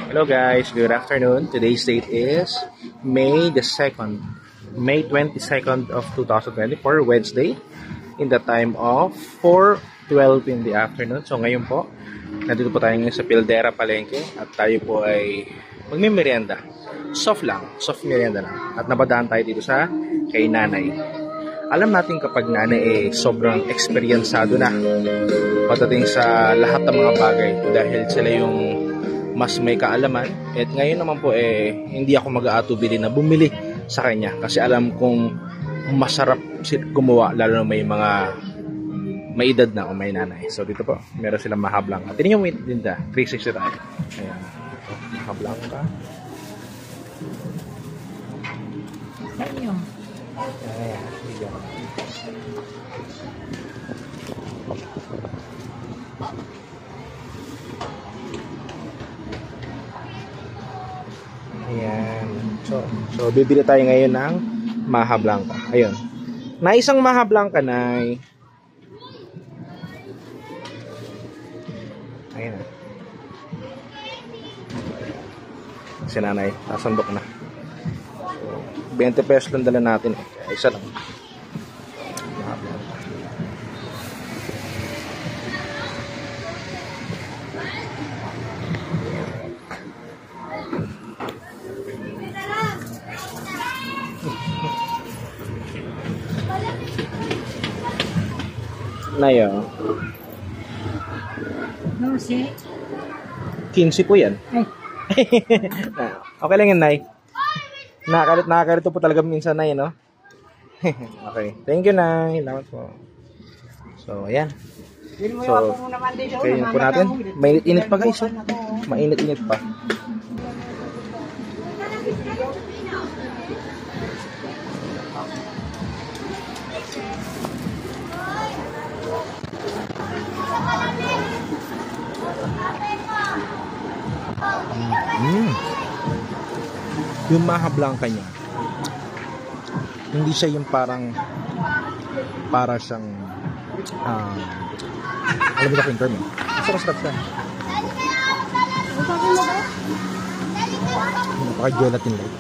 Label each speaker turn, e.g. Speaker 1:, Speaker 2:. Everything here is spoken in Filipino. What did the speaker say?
Speaker 1: Hello guys, good afternoon. Today's date is May the 2nd, May 22nd of 2024, Wednesday, in the time of 4:12 in the afternoon. So ngayon po, nandito po tayo ngayon sa Pildera Palengke at tayo po ay magmimerienda. Soft lang, soft merienda lang. At napadaan tayo dito sa kay nanay. Alam natin kapag nanay sobrang eksperyensado na pagdating sa lahat ng mga bagay dahil sila yung mas may kaalaman. At ngayon naman po hindi ako mag-aatubili na bumili sa kanya kasi alam kong masarap gumawa lalo na may mga may edad na o may nanay. So dito po, meron silang mahablang. At yun yung tinda, 360 tayo. Ayan, mahablang ka.
Speaker 2: Ayan.
Speaker 1: Ayan, bigyan ko. Ayan. So bibili tayo ngayon ng Maha Blanca. Ayun. Na isang Maha Blanca, Nay. Ayun na. Si nanay, nasandok na. So, 20 pesos lang dala natin. Isa lang. Maha Blanca. Nay, oh.
Speaker 2: No, si?
Speaker 1: 15 po yan.
Speaker 2: Ay.
Speaker 1: Okay lang yan, Nay. Nakakalito po talaga minsan, Nay, no? Okay. Thank you, Nay. Salamat po. So, ayan. So, kainin po natin. Mainit-init pa, guys. Mainit-init pa. Yung Maha Blanca niya, hindi siya yung para siyang alam mo na yung term eh. Sarap siya. Napaka-gelatin like.